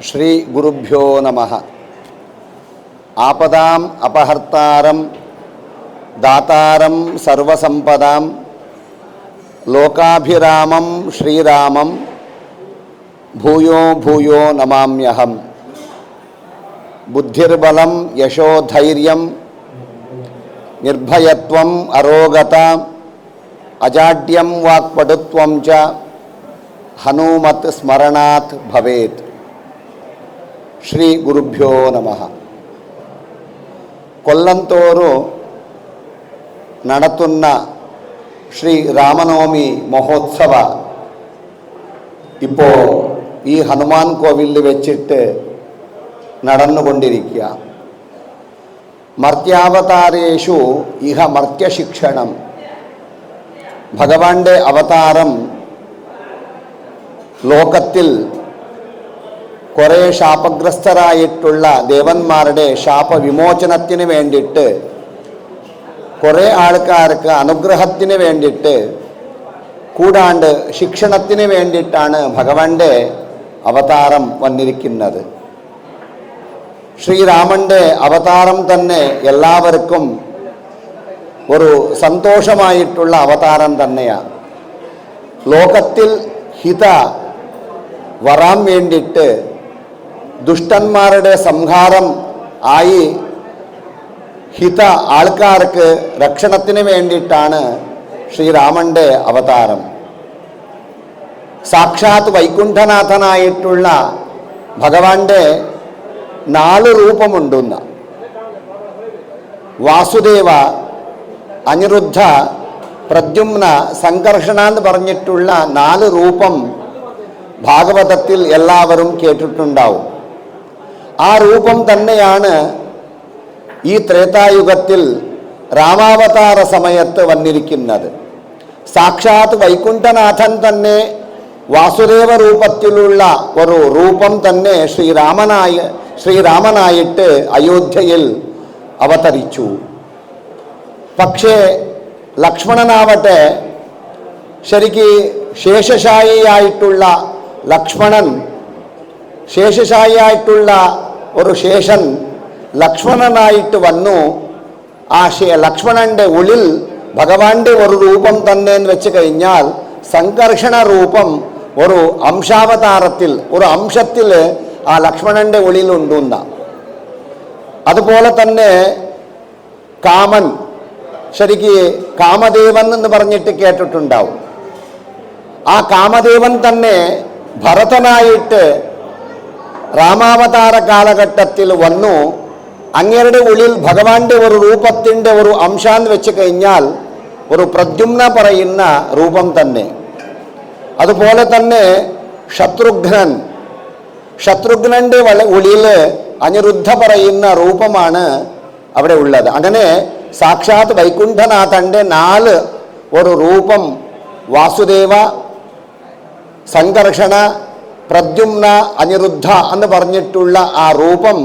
ശ്രീ ഗുരുഭ്യോ നമഃ. ആപദാം അപഹർത്താരം ദാതാരം സർവസമ്പദാം ലോകാഭിരാമം ശ്രീരാമം ഭൂയോ ഭൂയോ നമാമ്യഹം. ബുദ്ധിർബലം യശോധൈര്യം നിർഭയത്വം അരോഗത അജാഡ്യം വാക്പടുത്വം ച ഹനുമത് സ്മരണാത് ഭവേത്. ശ്രീ ഗുരുഭ്യോ നമഃ. കൊല്ലംതോറും നടത്തുന്ന ശ്രീ രാമനവമി മഹോത്സവ ഇപ്പോൾ ഈ ഹനുമാൻ കോവിലിൽ വെച്ചിട്ട് നടന്നുകൊണ്ടിരിക്കുക. മർത്യാവതാരേഷു ഇഹ മർത്യശിക്ഷണം. ഭഗവാന്റെ അവതാരം ലോകത്തിൽ കുറേ ശാപഗ്രസ്തരായിട്ടുള്ള ദേവന്മാരുടെ ശാപവിമോചനത്തിന് വേണ്ടിയിട്ട്, കുറേ ആൾക്കാർക്ക് അനുഗ്രഹത്തിന് വേണ്ടിയിട്ട്, കൂടാണ്ട് ശിക്ഷണത്തിന് വേണ്ടിയിട്ടാണ് ഭഗവാന്റെ അവതാരം വന്നിരിക്കുന്നത്. ശ്രീരാമൻ്റെ അവതാരം തന്നെ എല്ലാവർക്കും ഒരു സന്തോഷമായിട്ടുള്ള അവതാരം തന്നെയാണ്. ലോകത്തിൽ ഹിത വരാൻ വേണ്ടിയിട്ട്, ദുഷ്ടന്മാരുടെ സംഹാരം ആയി ഹിത ആൾക്കാർക്ക് രക്ഷണത്തിന് വേണ്ടിയിട്ടാണ് ശ്രീരാമൻ്റെ അവതാരം. സാക്ഷാത് വൈകുണ്ഠനാഥനായിട്ടുള്ള ഭഗവാന്റെ 4 രൂപമുണ്ടെന്ന വാസുദേവ, അനിരുദ്ധ, പ്രദ്യുമ്ന, സംകർഷണ എന്ന് പറഞ്ഞിട്ടുള്ള 4 രൂപം ഭാഗവതത്തിൽ എല്ലാവരും കേട്ടിട്ടുണ്ടാവും. ആ രൂപം തന്നെയാണ് ഈ ത്രേതായുഗത്തിൽ രാമാവതാര സമയത്ത് വന്നിരിക്കുന്നത്. സാക്ഷാത് വൈകുണ്ഠനാഥൻ തന്നെ വാസുദേവ രൂപത്തിലുള്ള ഒരു രൂപം തന്നെ ശ്രീരാമനായിട്ട് അയോധ്യയിൽ അവതരിച്ചു. പക്ഷേ ലക്ഷ്മണനാവട്ടെ, ശരിക്ക് ശേഷശായിയായിട്ടുള്ള ലക്ഷ്മണൻ, ശേഷശായിയായിട്ടുള്ള ഒരു ശേഷൻ ലക്ഷ്മണനായിട്ട് വന്നു. ആ ലക്ഷ്മണൻ്റെ ഉള്ളിൽ ഭഗവാന്റെ ഒരു രൂപം തന്നെ എന്ന് വെച്ച് കഴിഞ്ഞാൽ, സംകർഷണ രൂപം ഒരു അംശാവതാരത്തിൽ, ഒരു അംശത്തിൽ ആ ലക്ഷ്മണൻ്റെ ഉള്ളിലുണ്ടെന്ന. അതുപോലെ തന്നെ കാമൻ, ശരിക്ക് കാമദേവൻ എന്ന് പറഞ്ഞിട്ട് കേട്ടിട്ടുണ്ടാവും. ആ കാമദേവൻ തന്നെ ഭരതനായിട്ട് രാമാവതാര കാലഘട്ടത്തിൽ വന്നു. അങ്ങേരുടെ ഉള്ളിൽ ഭഗവാന്റെ ഒരു രൂപത്തിൻ്റെ ഒരു അംശാന്ന് വെച്ച് കഴിഞ്ഞാൽ ഒരു പ്രദ്യുമ്ന പറയുന്ന രൂപം തന്നെ. അതുപോലെ തന്നെ ശത്രുഘ്നൻ്റെ ഉള്ളിൽ അനിരുദ്ധ പറയുന്ന രൂപമാണ് അവിടെ ഉള്ളത്. അങ്ങനെ സാക്ഷാത് വൈകുണ്ഠനാഥൻ്റെ 4 ഒരു രൂപം, വാസുദേവ, സംകർഷണ, പ്രദ്യുമ്ന, അനിരുദ്ധ എന്ന് പറഞ്ഞിട്ടുള്ള ആ രൂപം,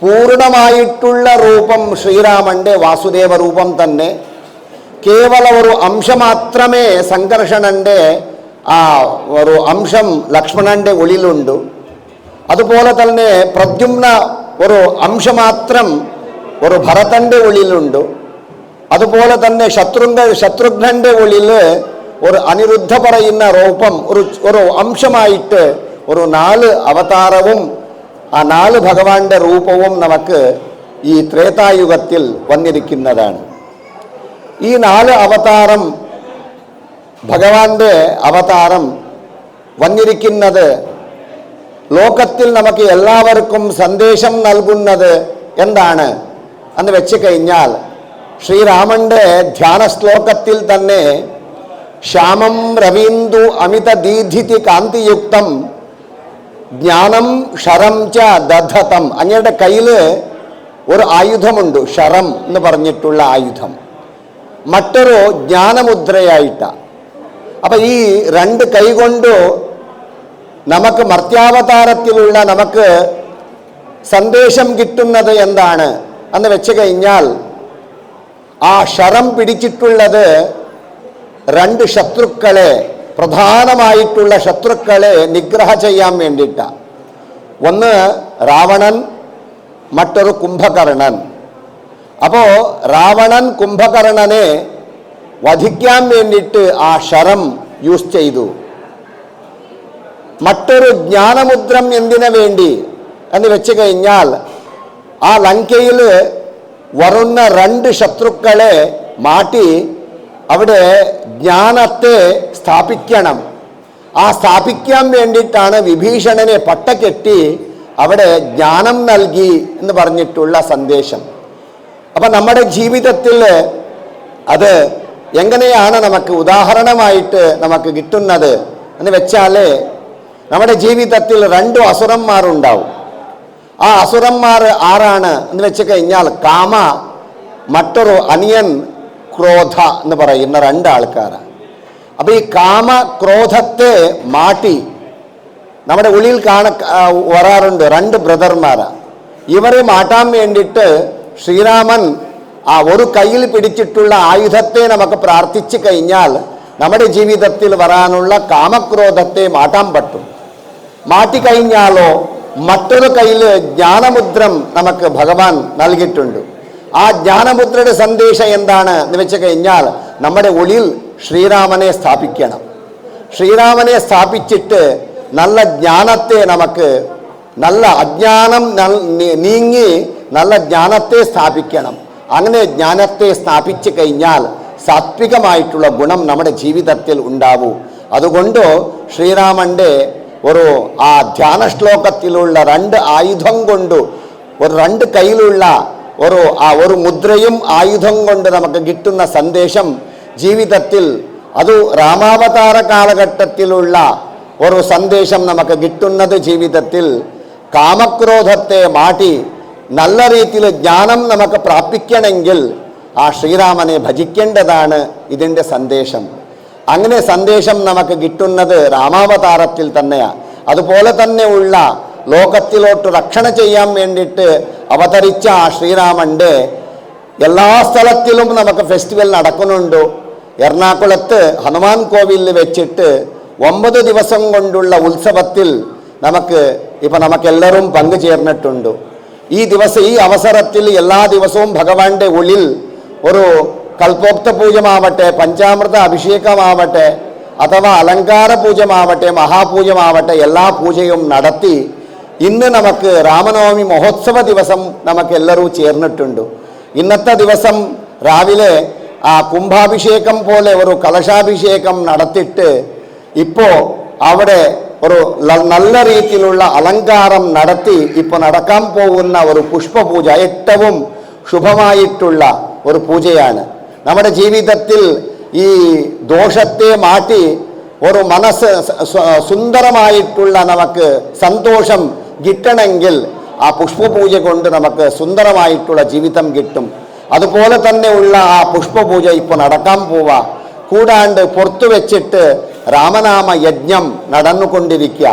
പൂർണ്ണമായിട്ടുള്ള രൂപം ശ്രീരാമൻ്റെ വാസുദേവ രൂപം തന്നെ. കേവല ഒരു അംശം മാത്രമേ സംകർഷണൻ്റെ ആ ഒരു അംശം ലക്ഷ്മണൻ്റെ ഉള്ളിലുണ്ട്. അതുപോലെ തന്നെ പ്രദ്യുമ്ന ഒരു അംശമാത്രം ഒരു ഭരതൻ്റെ ഉള്ളിലുണ്ട്. അതുപോലെ തന്നെ ശത്രുഘ്നൻ്റെ ഉള്ളിൽ ഒരു അനിരുദ്ധ പറയുന്ന രൂപം, ഒരു അംശമായിട്ട് ഒരു 4 അവതാരവും ആ 4 ഭഗവാന്റെ രൂപവും നമുക്ക് ഈ ത്രേതായുഗത്തിൽ വന്നിരിക്കുന്നതാണ്. ഈ 4 അവതാരം, ഭഗവാന്റെ അവതാരം വന്നിരിക്കുന്നത് ലോകത്തിൽ നമുക്ക് എല്ലാവർക്കും സന്ദേശം നൽകുന്നത് എന്താണ് എന്ന് വെച്ച് കഴിഞ്ഞാൽ, ശ്രീരാമൻ്റെ ധ്യാന ശ്ലോകത്തിൽ തന്നെ ശ്യാമം രവീന്ദു അമിത ദീധിതി കാന്തിയുക്തം ജ്ഞാനം ക്ഷരം ച ദധതം. അങ്ങയുടെ കയ്യിൽ ഒരു ആയുധമുണ്ട്, ക്ഷരം എന്ന് പറഞ്ഞിട്ടുള്ള ആയുധം. മറ്റൊരു ജ്ഞാനമുദ്രയായിട്ടാണ്. അപ്പം ഈ 2 കൈകൊണ്ട് നമുക്ക് മർത്യാവതാരത്തിലുള്ള നമുക്ക് സന്ദേശം കിട്ടുന്നത് എന്താണ് എന്ന് വെച്ച് കഴിഞ്ഞാൽ, ആ ക്ഷരം പിടിച്ചിട്ടുള്ളത് 2 ശത്രുക്കളെ, പ്രധാനമായിട്ടുള്ള ശത്രുക്കളെ നിഗ്രഹ ചെയ്യാൻ വേണ്ടിയിട്ടാണ്. ഒന്ന് രാവണൻ, മറ്റൊരു കുംഭകർണൻ. അപ്പോൾ രാവണൻ കുംഭകർണനെ വധിക്കാൻ വേണ്ടിയിട്ട് ആ ശരം യൂസ് ചെയ്തു. മറ്റൊരു ജ്ഞാനമുദ്രം എന്തിനു വേണ്ടി എന്ന് വെച്ച് കഴിഞ്ഞാൽ ആ ലങ്കയിൽ വരുന്ന 2 ശത്രുക്കളെ മാറ്റി അവിടെ ജ്ഞാനത്തെ സ്ഥാപിക്കണം. ആ സ്ഥാപിക്കാൻ വേണ്ടിയിട്ടാണ് വിഭീഷണനെ പട്ടകെട്ടി അവിടെ ജ്ഞാനം നൽകി എന്ന് പറഞ്ഞിട്ടുള്ള സന്ദേശം. അപ്പം നമ്മുടെ ജീവിതത്തിൽ അത് എങ്ങനെയാണ് നമുക്ക് ഉദാഹരണമായിട്ട് നമുക്ക് കിട്ടുന്നത് എന്ന് വെച്ചാൽ നമ്മുടെ ജീവിതത്തിൽ 2 അസുരന്മാരുണ്ടാവും. ആ അസുരന്മാർ ആരാണ് എന്ന് വെച്ച് കഴിഞ്ഞാൽ കാമ, മറ്റൊരു അനിയൻ ക്രോധ എന്ന് പറയുന്ന 2 ആൾക്കാരാണ്. അപ്പോൾ ഈ കാമ ക്രോധത്തെ മാറ്റി നമ്മുടെ ഉള്ളിൽ വരാറുണ്ട് 2 ബ്രദർമാരാണ്. ഇവരെ മാറ്റാൻ വേണ്ടിയിട്ട് ശ്രീരാമൻ ആ ഒരു കയ്യിൽ പിടിച്ചിട്ടുള്ള ആയുധത്തെ നമുക്ക് പ്രാർത്ഥിച്ചു കഴിഞ്ഞാൽ നമ്മുടെ ജീവിതത്തിൽ വരാനുള്ള കാമക്രോധത്തെ മാറ്റാൻ പറ്റും. മാറ്റിക്കഴിഞ്ഞാലോ മറ്റൊരു കയ്യിൽ ജ്ഞാനമുദ്രം നമുക്ക് ഭഗവാൻ നൽകിയിട്ടുണ്ട്. ആ ജ്ഞാനമുദ്രയുടെ സന്ദേശം എന്താണ് എന്ന് വെച്ച് കഴിഞ്ഞാൽ നമ്മുടെ ഉള്ളിൽ ശ്രീരാമനെ സ്ഥാപിക്കണം. ശ്രീരാമനെ സ്ഥാപിച്ചിട്ട് നല്ല ജ്ഞാനത്തെ നമുക്ക്, നല്ല അജ്ഞാനം നീങ്ങി നല്ല ജ്ഞാനത്തെ സ്ഥാപിക്കണം. അങ്ങനെ ജ്ഞാനത്തെ സ്ഥാപിച്ചു കഴിഞ്ഞാൽ സാത്വികമായിട്ടുള്ള ഗുണം നമ്മുടെ ജീവിതത്തിൽ ഉണ്ടാവൂ. അതുകൊണ്ട് ശ്രീരാമൻ്റെ ഒരു ആ ധ്യാന ശ്ലോകത്തിലുള്ള 2 ആയുധം കൊണ്ട്, ഒരു 2 കയ്യിലുള്ള ഒരു മുദ്രയും ആയുധം കൊണ്ട് നമുക്ക് കിട്ടുന്ന സന്ദേശം ജീവിതത്തിൽ, അത് രാമാവതാര കാലഘട്ടത്തിലുള്ള ഒരു സന്ദേശം നമുക്ക് കിട്ടുന്നത് ജീവിതത്തിൽ കാമക്രോധത്തെ മാറ്റി നല്ല രീതിയിൽ ജ്ഞാനം നമുക്ക് പ്രാപിക്കണമെങ്കിൽ ആ ശ്രീരാമനെ ഭജിക്കേണ്ടതാണ് ഇതിൻ്റെ സന്ദേശം. അങ്ങനെ സന്ദേശം നമുക്ക് കിട്ടുന്നത് രാമാവതാരത്തിൽ തന്നെയാണ്. അതുപോലെ തന്നെ ഉള്ള ലോകത്തിലോട്ട് രക്ഷണ ചെയ്യാൻ വേണ്ടിയിട്ട് അവതരിച്ച ആ ശ്രീരാമൻ്റെ എല്ലാ സ്ഥലത്തിലും നമുക്ക് ഫെസ്റ്റിവൽ നടക്കുന്നുണ്ട്. എറണാകുളത്ത് ഹനുമാൻ കോവിലിൽ വെച്ചിട്ട് 9 ദിവസം കൊണ്ടുള്ള ഉത്സവത്തിൽ നമുക്കെല്ലാവരും പങ്കുചേർന്നിട്ടുണ്ട്. ഈ അവസരത്തിൽ എല്ലാ ദിവസവും ഭഗവാന്റെ ഉള്ളിൽ ഒരു കൽപ്പോക്ത പൂജമാവട്ടെ, പഞ്ചാമൃത അഭിഷേകമാവട്ടെ, അഥവാ അലങ്കാര പൂജമാവട്ടെ, മഹാപൂജമാവട്ടെ, എല്ലാ പൂജയും നടത്തി ഇന്ന് നമുക്ക് രാമനവമി മഹോത്സവ ദിവസം നമുക്കെല്ലാവരും ചേർന്നിട്ടുണ്ട്. ഇന്നത്തെ ദിവസം രാവിലെ ആ കുംഭാഭിഷേകം പോലെ ഒരു കലശാഭിഷേകം നടത്തിയിട്ട് ഇപ്പോൾ അവിടെ ഒരു നല്ല രീതിയിലുള്ള അലങ്കാരം നടത്തി ഇപ്പോൾ നടക്കാൻ പോകുന്ന ഒരു പുഷ്പപൂജ ഏറ്റവും ശുഭമായിട്ടുള്ള ഒരു പൂജയാണ്. നമ്മുടെ ജീവിതത്തിൽ ഈ ദോഷത്തെ മാറ്റി ഒരു മനസ്സ് സുന്ദരമായിട്ടുള്ള നമുക്ക് സന്തോഷം കിട്ടണമെങ്കിൽ ആ പുഷ്പപൂജ കൊണ്ട് നമുക്ക് സുന്ദരമായിട്ടുള്ള ജീവിതം കിട്ടും. അതുപോലെ തന്നെ ഉള്ള ആ പുഷ്പപൂജ ഇപ്പോൾ നടക്കാൻ പോവുക. കൂടാണ്ട് പുറത്തു വെച്ചിട്ട് രാമനാമ യജ്ഞം നടന്നുകൊണ്ടിരിക്കുക.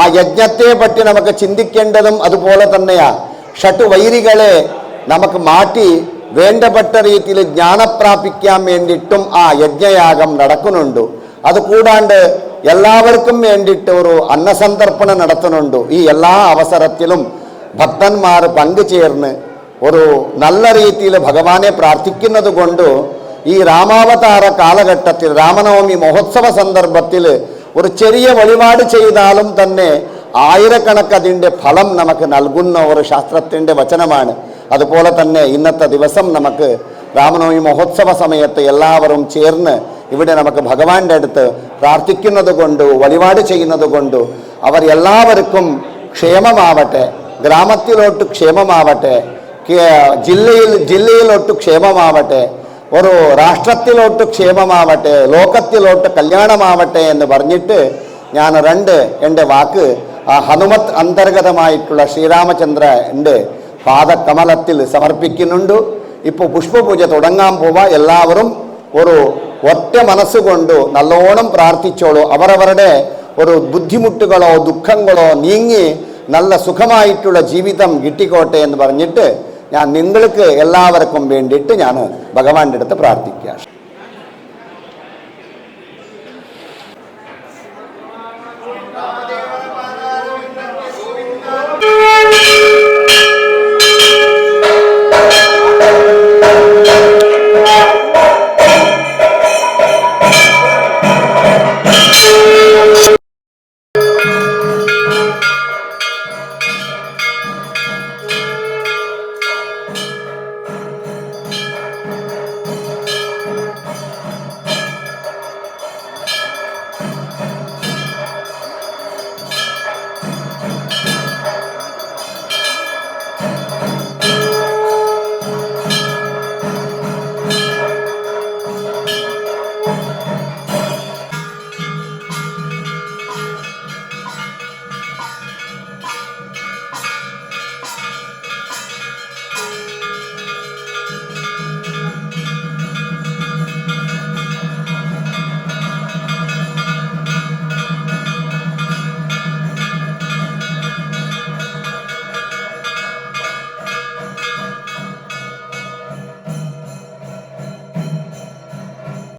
ആ യജ്ഞത്തെ പറ്റി നമുക്ക് ചിന്തിക്കേണ്ടതും അതുപോലെ തന്നെയാണ്. ഷട്ടുവൈരികളെ നമുക്ക് മാറ്റി വേണ്ടപ്പെട്ട രീതിയിൽ ജ്ഞാനപ്രാപിക്കാൻ വേണ്ടിയിട്ടും ആ യജ്ഞയാഗം നടക്കുന്നുണ്ട്. അതുകൂടാണ്ട് എല്ലാവർക്കും വേണ്ടിയിട്ട് ഒരു അന്നസന്തർപ്പണം നടത്തുന്നുണ്ട്. ഈ എല്ലാ അവസരത്തിലും ഭക്തന്മാർ പങ്കുചേർന്ന് ഒരു നല്ല രീതിയിൽ ഭഗവാനെ പ്രാർത്ഥിക്കുന്നത് കൊണ്ട് ഈ രാമാവതാര കാലഘട്ടത്തിൽ രാമനവമി മഹോത്സവ സന്ദർഭത്തിൽ ഒരു ചെറിയ വഴിപാട് ചെയ്താലും തന്നെ ആയിരക്കണക്ക് അതിൻ്റെ ഫലം നമുക്ക് നൽകുന്ന ഒരു ശാസ്ത്രത്തിൻ്റെ വചനമാണ്. അതുപോലെ തന്നെ ഇന്നത്തെ ദിവസം നമുക്ക് രാമനവമി മഹോത്സവ സമയത്ത് എല്ലാവരും ചേർന്ന് ഇവിടെ നമുക്ക് ഭഗവാന്റെ അടുത്ത് പ്രാർത്ഥിക്കുന്നത് കൊണ്ട്, വഴിപാട് ചെയ്യുന്നത് കൊണ്ട് അവർ ക്ഷേമമാവട്ടെ, ഗ്രാമത്തിലോട്ട് ക്ഷേമമാവട്ടെ, ജില്ലയിലോട്ട് ക്ഷേമമാവട്ടെ, ഒരു രാഷ്ട്രത്തിലോട്ട് ക്ഷേമമാവട്ടെ, ലോകത്തിലോട്ട് കല്യാണമാവട്ടെ എന്ന് പറഞ്ഞിട്ട് ഞാൻ എൻ്റെ വാക്ക് ആ ഹനുമത് അന്തർഗതമായിട്ടുള്ള ശ്രീരാമചന്ദ്രൻ്റെ പാദകമലത്തിൽ സമർപ്പിക്കുന്നുണ്ട്. ഇപ്പോൾ പുഷ്പപൂജ തുടങ്ങാൻ പോവാ. എല്ലാവരും ഒരു ഒറ്റ മനസ്സുകൊണ്ട് നല്ലോണം പ്രാർത്ഥിച്ചോളൂ. അവരവരുടെ ഒരു ബുദ്ധിമുട്ടുകളോ ദുഃഖങ്ങളോ നീങ്ങി നല്ല സുഖമായിട്ടുള്ള ജീവിതം കിട്ടിക്കോട്ടെ എന്ന് പറഞ്ഞിട്ട് ഞാൻ നിങ്ങൾക്ക് എല്ലാവർക്കും വേണ്ടിയിട്ട് ഞാൻ ഭഗവാന്റെ അടുത്ത് പ്രാർത്ഥിക്കുക.